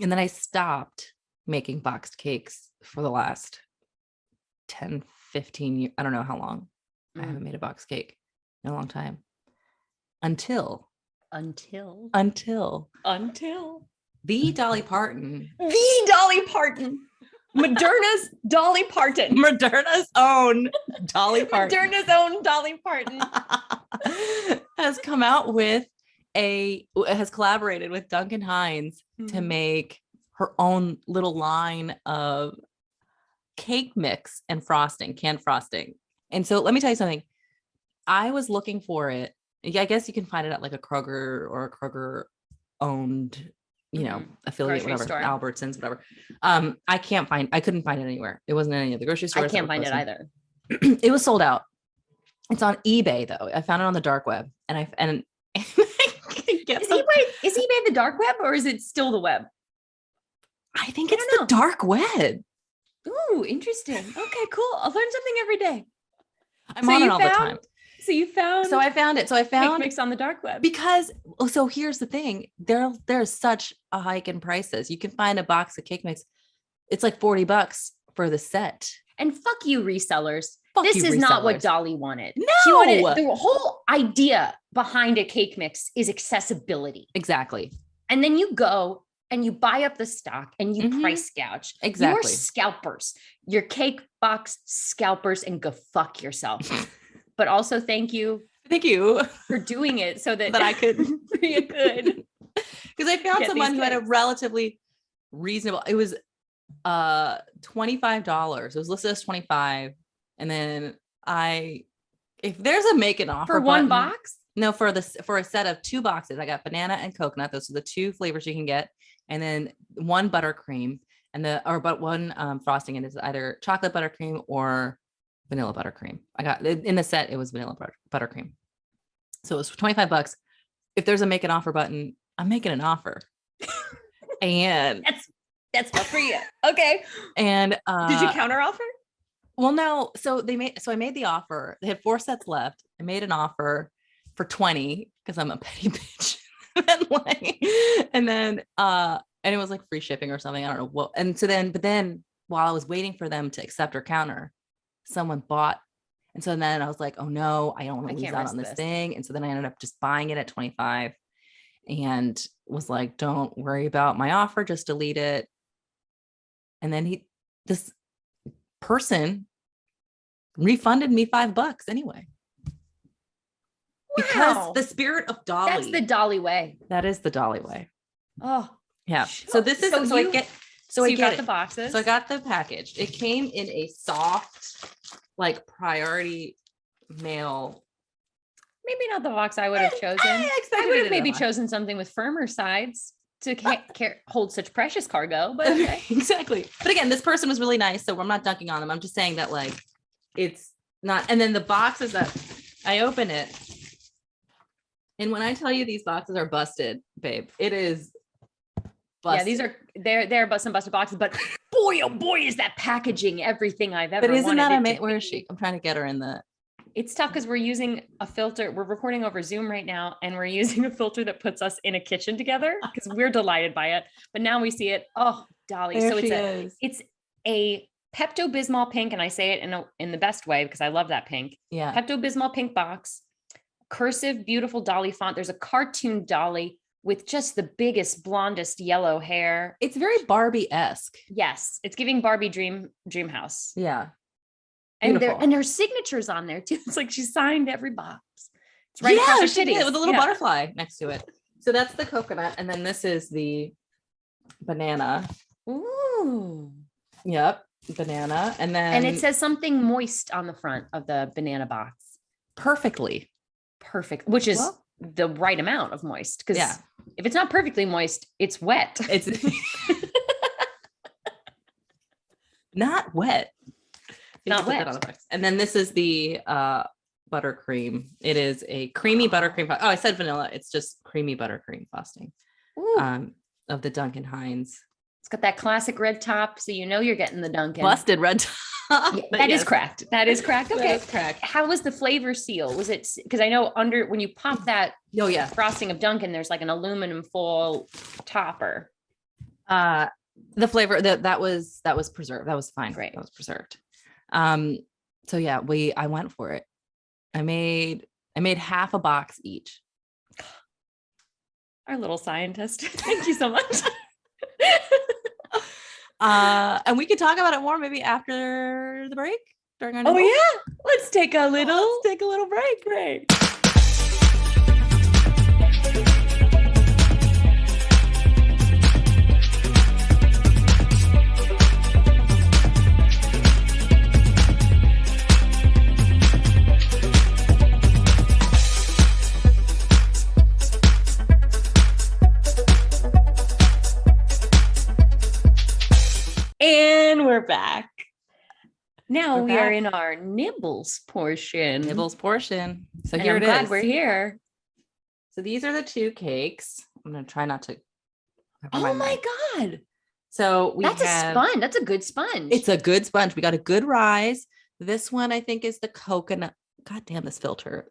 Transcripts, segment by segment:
And then I stopped making boxed cakes for the last 10, 15 years. I don't know how long. I haven't made a box cake in a long time. Until the Dolly Parton. Moderna's Dolly Parton. Moderna's own Dolly Parton. Moderna's own Dolly Parton. has collaborated with Duncan Hines to make her own little line of cake mix and frosting, canned frosting. And so let me tell you something. I was looking for it. Yeah, I guess you can find it at like a Kroger or a Kroger owned, affiliate, grocery whatever, store. Albertsons, whatever. I couldn't find it anywhere. It wasn't in any of the grocery stores. I can't find it either. It was sold out. It's on eBay though. I found it on the dark web, and is eBay the dark web or is it still the web? I think it's the dark web. Ooh, interesting. Okay, cool. I'll learn something every day. I'm on it all the time. So I found it. So I found cake mix on the dark web. Because so here's the thing. There's such a hike in prices. You can find a box of cake mix. It's like $40 for the set. And fuck you, resellers. This is not what Dolly wanted. No. She wanted, the whole idea behind a cake mix is accessibility. Exactly. And then you go and you buy up the stock and you price gouge. Exactly. You're scalpers. You're cake box scalpers, and go fuck yourself. But also thank you for doing it so that I could. Priya could. Because I found someone who had a relatively reasonable, it was $25. It was listed as $25. And then if there's a make an offer for one button, box? No, for a set of 2 boxes. I got banana and coconut. Those are the 2 flavors you can get. And then 1 buttercream one frosting. And it's either chocolate buttercream or vanilla buttercream. I got in the set. It was vanilla buttercream. So it was $25. If there's a make an offer button, I'm making an offer. And that's for you. Okay. And did you counter offer? Well, no. So I made the offer. They had 4 sets left. I made an offer for 20 because I'm a petty bitch. and then it was like free shipping or something. I don't know what. And so but then while I was waiting for them to accept or counter, someone bought. And so then I was like, oh no, I don't want to lose out on this thing. And so then I ended up just buying it at 25 and was like, don't worry about my offer, just delete it. And then this person refunded me $5 anyway. Wow. Because the spirit of Dolly. That's the Dolly way. That is the Dolly way. Oh, yeah. So this is you got the boxes. So I got the package. It came in a soft, like priority mail. Maybe not the box I would have chosen. I would have maybe chosen something with firmer sides to hold such precious cargo. But okay. Exactly. But again, this person was really nice, so I'm not dunking on them. I'm just saying that like it's not. And then the boxes that I open it, and when I tell you these boxes are busted, babe, it is busted. Yeah, they're some busted boxes, but boy, oh boy, is that packaging everything I've ever wanted. But isn't that where is she? I'm trying to get her in the. It's tough because we're using a filter. We're recording over Zoom right now, and we're using a filter that puts us in a kitchen together because we're delighted by it. But now we see it. Oh, Dolly. There so it's a Pepto-Bismol pink, and I say it in the best way because I love that pink. Yeah. Pepto-Bismol pink box, cursive, beautiful Dolly font. There's a cartoon Dolly with just the biggest, blondest yellow hair. It's very Barbie-esque. Yes, it's giving Barbie dream house. Yeah. And there's signatures on there too. It's like she signed every box. It's right across her she titties. did with a little butterfly next to it. So that's the coconut, and then this is the banana. Ooh. Yep, banana, and then it says something moist on the front of the banana box. Perfect, which is the right amount of moist. Because if it's not perfectly moist, it's wet. It's not wet. Not wet. And then this is the buttercream. It is a creamy buttercream. Oh, I said vanilla. It's just creamy buttercream frosting of the Duncan Hines. It's got that classic red top, so you know you're getting the Duncan. Busted red top. Yeah, that is cracked. That is cracked. Okay. That is cracked. How was the flavor seal? Was it, because I know when you pop that frosting of Duncan, there's like an aluminum foil topper. The flavor that was preserved. That was fine. Great. That was preserved. So yeah, I went for it. I made half a box each. Our little scientist. Thank you so much. And we could talk about it more maybe after the break during our Oh nibbles. yeah. Let's take a little break. break. And we're back. Now we are in our nibbles portion. So And here I'm it glad is. we're here. So these are the 2 cakes. I'm gonna try not to. Oh my God. So That's a sponge. That's a good sponge. It's a good sponge. We got a good rise. This one I think is the coconut. God damn this filter.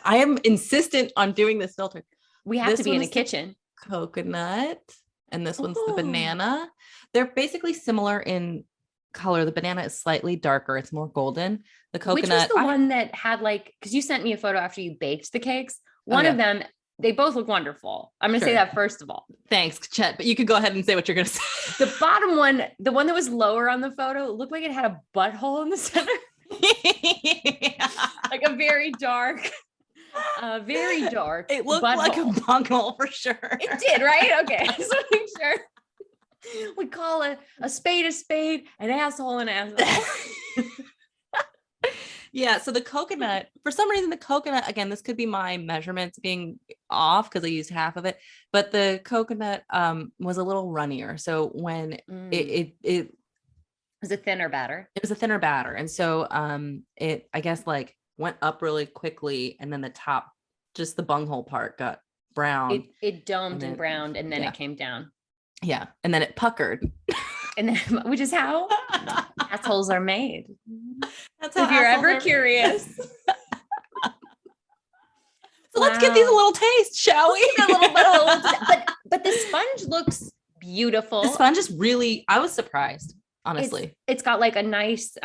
I am insistent on doing this filter. We have to be in a kitchen. Coconut. And this one's the banana. They're basically similar in color. The banana is slightly darker. It's more golden. The coconut. Which was the one that had because you sent me a photo after you baked the cakes. One of them, they both look wonderful. I'm going to say that first of all. Thanks, Chet, but you could go ahead and say what you're going to say. The bottom one, the one that was lower on the photo, looked like it had a butthole in the center. Like a very dark. It looked like a bunghole for sure. It did, right? Okay. I just want to make sure. We call a spade, an asshole an asshole. Yeah. So the coconut, for some reason, again, this could be my measurements being off because I used half of it, but the coconut was a little runnier. So when it was a thinner batter. It was a thinner batter. And so it, I guess, went up really quickly, and then the top, just the bunghole part, got brown. It domed and browned, and then it came down. Yeah, and then it puckered. And then, which is how assholes are made. That's how if you're ever curious. So let's give these a little taste, shall we? But the sponge looks beautiful. The sponge is really, I was surprised, honestly. It's got a nice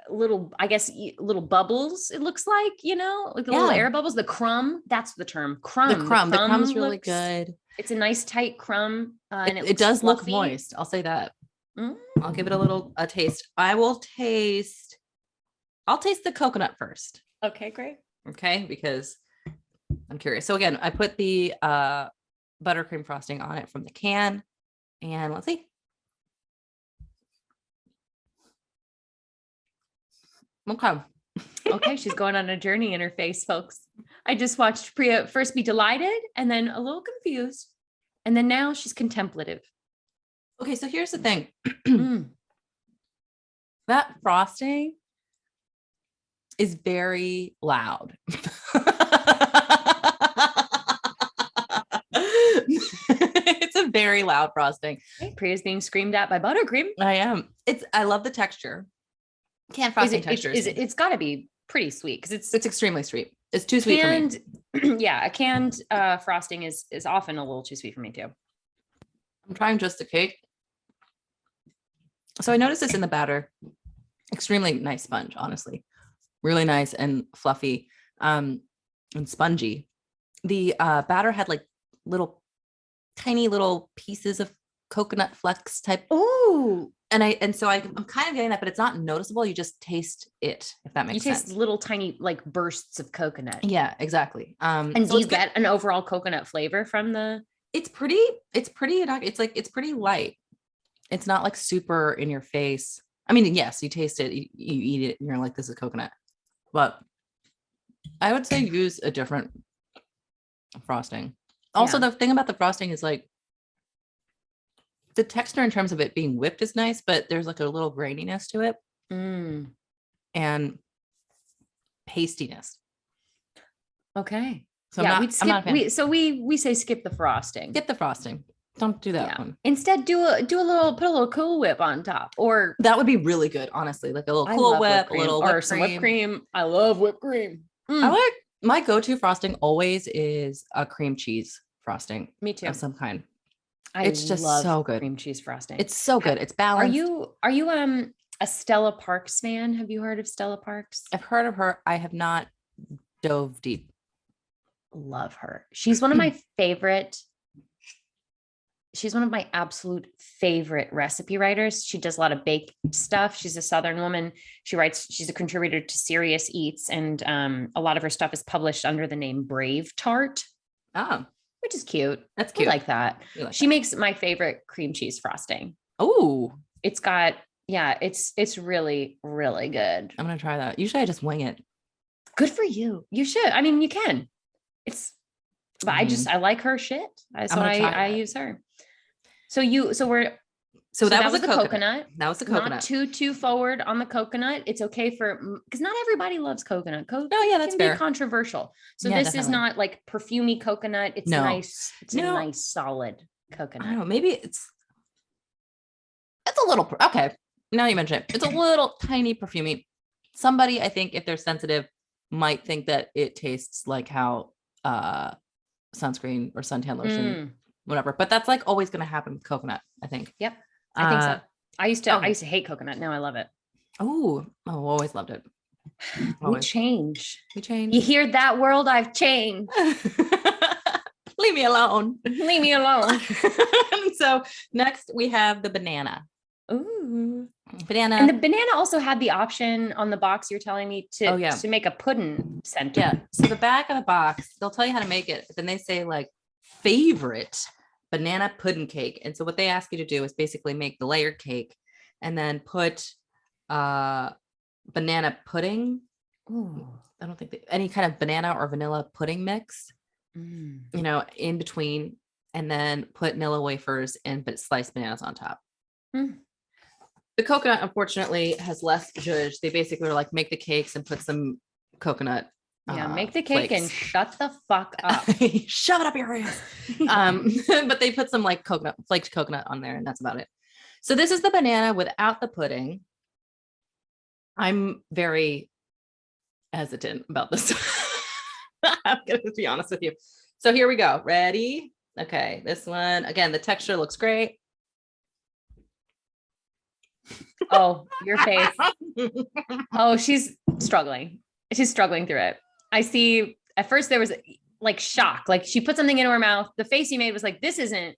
little, I guess, little bubbles. It looks like, the little air bubbles, the crumb. That's the term. Crumb. The crumb's really good. It's a nice tight crumb. And it does look moist. I'll say that. I'll give it a taste. I'll taste the coconut first. Okay, great. Okay, because I'm curious. So again, I put the buttercream frosting on it from the can, and let's see. Okay, she's going on a journey in her face, folks. I just watched Priya first be delighted and then a little confused. And then now she's contemplative. Okay, so here's the thing. That frosting is very loud. It's a very loud frosting. Okay, Priya's being screamed at by buttercream. I am. I love the texture. Canned frosting texture. It's got to be pretty sweet because it's extremely sweet. It's too sweet for me. Yeah, a canned frosting is often a little too sweet for me too. I'm trying just the cake. So I noticed this in the batter. Extremely nice sponge, honestly. Really nice and fluffy and spongy. The batter had tiny little pieces of coconut flecks type. Ooh. And so I'm kind of getting that, but it's not noticeable. You just taste it, if that makes sense. You taste little tiny bursts of coconut. Yeah, exactly. And do you get an overall coconut flavor from the? It's pretty light. It's not super in your face. I mean, yes, you taste it, you eat it, and you're like, this is coconut. But I would say use a different frosting. Also, the thing about the frosting is the texture in terms of it being whipped is nice, but there's a little graininess to it and pastiness. Okay. So yeah, we say skip the frosting. Skip the frosting. Don't do that one. Instead, put a little Cool Whip on top, or that would be really good, honestly. Like a little Cool Whip, some whipped cream. I love whipped cream. I like my go-to frosting always is a cream cheese frosting. Me too. Of some kind. It's just love so good. cream cheese frosting. It's so good. It's Are balanced. you a Stella Parks fan? Have you heard of Stella Parks? I've heard of her. I have not dove deep. Love her. She's one of my favorite. She's one of my absolute favorite recipe writers. She does a lot of baked stuff. She's a Southern woman. She's a contributor to Serious Eats, and a lot of her stuff is published under the name Brave Tart. Oh, Which is cute. that's I cute. like that. Like She that. makes my favorite cream cheese frosting. Oh, It's got, yeah, it's really, really good. I'm gonna try that. Usually I just wing it. Good for you. You should. I mean, you can. But I like her shit. So I use her. So that was a the coconut. That was the coconut. Not too forward on the coconut. It's okay because not everybody loves coconut. Oh yeah, that's can fair. be controversial. So Yeah, this is definitely. not like perfumey coconut. It's No. nice. It's No. a nice solid I don't coconut. know. Maybe it's a little okay. Now you mention it. It's a little tiny perfumey. Somebody, I think, if they're sensitive, might think that it tastes like how sunscreen or suntan lotion, whatever. But that's like always going to happen with coconut, I think. Yep, I think so. I used to hate coconut. Now I love it. Oh, always loved it. Always. We change. You You hear that, world? I've changed. Leave me alone. Leave me alone. So next we have the banana. Ooh. Banana. And the banana also had the option on the box you're telling me to make a pudding center. Yeah. So the back of the box, they'll tell you how to make it, but then they say like favorite banana pudding cake. And so what they ask you to do is basically make the layered cake and then put banana pudding. Ooh. I don't think any kind of banana or vanilla pudding mix, in between, and then put Nilla wafers and sliced bananas on top. The coconut, unfortunately, has less zhuzh. They basically were like, make the cakes and put some coconut. Make the cake and shut the fuck up. Shove it up your ass. But they put some like flaked coconut on there, and that's about it. So this is the banana without the pudding. I'm very hesitant about this. I'm gonna be honest with you. So here we go. Ready? Okay, this one again. The texture looks great. Oh, your face. Oh, she's struggling. She's struggling through it. I see. At first, there was like shock. Like she put something into her mouth. The face you made was like, this isn't.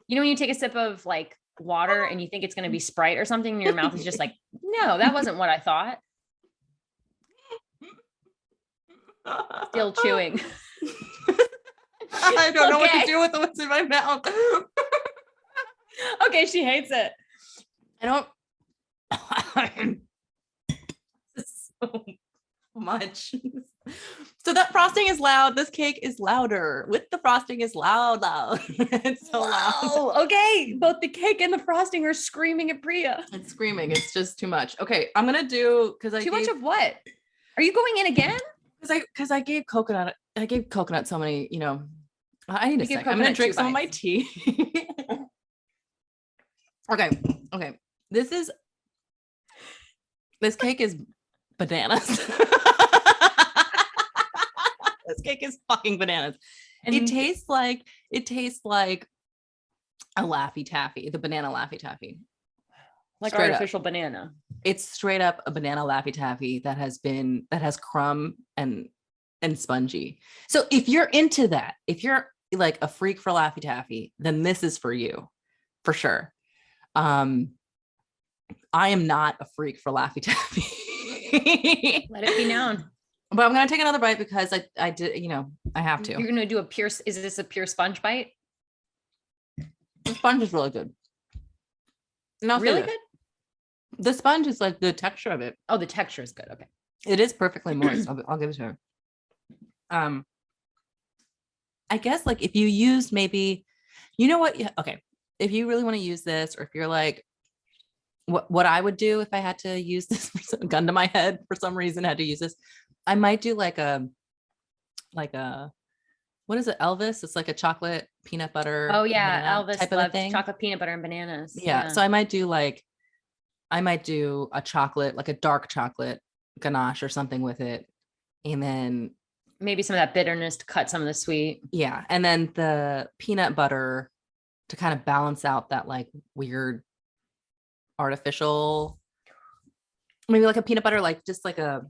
When you take a sip of like water and you think it's going to be Sprite or something, and your mouth is just like, no, that wasn't what I thought. Still chewing. I don't know what to do with what's in my mouth. Okay, she hates it. I don't. So much. So that frosting is loud. This cake is louder. With the frosting is loud. It's so loud. Okay, both the cake and the frosting are screaming at Priya. It's screaming. It's just too much. Okay, I'm gonna do too much of what? Are you going in again? Because I gave coconut. I gave coconut so many. I need a second. I'm gonna drink some of my tea. Okay. This cake is bananas. This cake is fucking bananas. And it tastes like a Laffy Taffy, the banana Laffy Taffy. Like straight artificial banana. It's straight up a banana Laffy Taffy that has crumb and spongy. So if you're into that, if you're like a freak for Laffy Taffy, then this is for you, for sure. I am not a freak for Laffy Taffy. Let it be known. But I'm gonna take another bite because I did, I have to. You're gonna do is this a pure sponge bite? The sponge is really good. Really good? The sponge is like the texture of it. Oh, the texture is good. Okay. It is perfectly moist. I'll give it to her. I guess like if you used maybe, okay. If you really want to use this, or if you're like, what I would do if I had to use this, gun to my head for some reason, I had to use this, I might do like a, what is it? Elvis? It's like a chocolate peanut butter. Oh yeah. Elvis type loves of thing. chocolate peanut butter and bananas. Yeah. So I might do a chocolate, like a dark chocolate ganache or something with it. And then maybe some of that bitterness to cut some of the sweet. Yeah. And then the peanut butter to kind of balance out that like weird artificial, maybe like a peanut butter, like just like a,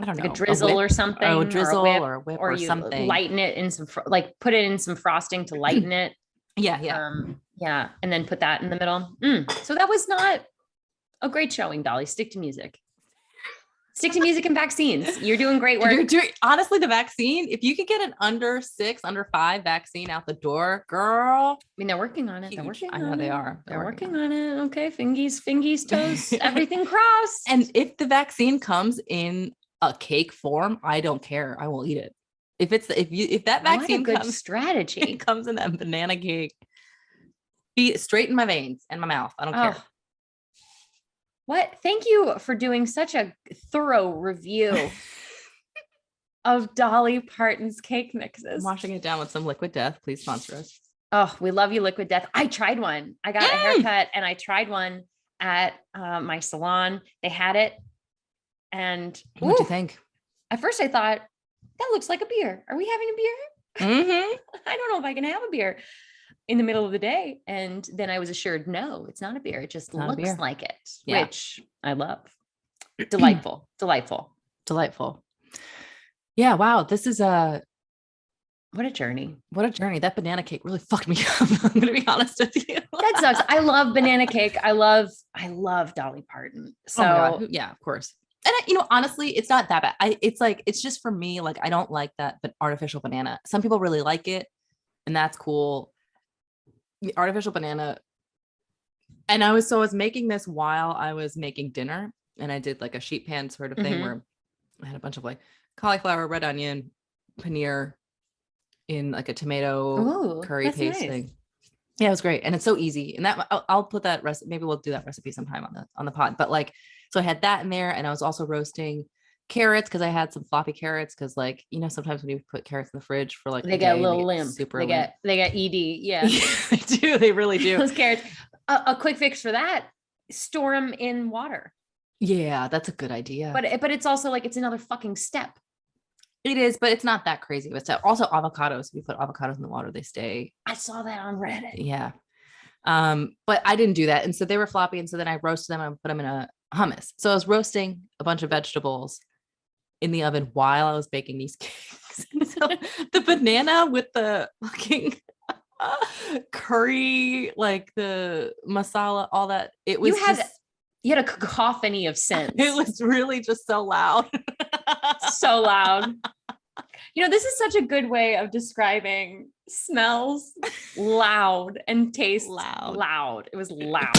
I don't Like know, a drizzle whip, or something, or a or drizzle or a whip or or you something. lighten it in some, like put it in some frosting to lighten it. Yeah. Yeah. Yeah. And then put that in the middle. So that was not a great showing, Dolly. Stick to music. Stick to music and vaccines. You're doing great work. You're doing, honestly, the vaccine, if you could get an under 6, under 5 vaccine out the door, girl. I mean, they're working on it. They're Huge. working I know on they it. are. They're working on it. Okay. Fingies, toes, everything crossed. And if the vaccine comes in a cake form, I don't care. I will eat it. If that vaccine what a good comes, strategy. it comes in that banana cake, be straight in my veins and my mouth. I don't care. What? Thank you for doing such a thorough review of Dolly Parton's cake mixes. I'm washing it down with some Liquid Death. Please sponsor us. Oh, we love you, Liquid Death. I tried one. I got a haircut and I tried one at my salon. They had it. And What'd you think? At first I thought, that looks like a beer. Are we having a beer? Mm-hmm. I don't know if I can have a beer in the middle of the day. And then I was assured, no, it's not a beer. It just looks like it, which I love. Delightful. Yeah. Wow. This is what a journey. That banana cake really fucked me up. I'm going to be honest with you. That sucks. I love banana cake. I love Dolly Parton. So yeah, of course. And honestly, it's not that bad. It's just for me, like, I don't like that, but artificial banana. Some people really like it, and that's cool. The artificial banana. And I was making this while I was making dinner, and I did like a sheet pan sort of thing where I had a bunch of like cauliflower, red onion, paneer in like a tomato curry paste thing. Yeah, it was great. And it's so easy. And that I'll put that recipe. Maybe we'll do that recipe sometime on the pod. But like, so I had that in there, and I was also roasting carrots because I had some floppy carrots. Cause like, sometimes when you put carrots in the fridge for like, they get a little limp. They get ED. Yeah. They do. They really do. Those carrots. A quick fix for that, store them in water. Yeah, that's a good idea. But it's also like, it's another fucking step. It is, but it's not that crazy. But also avocados. If you put avocados in the water, they stay. I saw that on Reddit. Yeah. But I didn't do that. And so they were floppy. And so then I roasted them and put them in a hummus. So I was roasting a bunch of vegetables in the oven while I was baking these cakes. So the banana with the fucking curry, like the masala, all that. It was you had a cacophony of scents. It was really just so loud. So loud. This is such a good way of describing smells loud and taste loud. It was loud.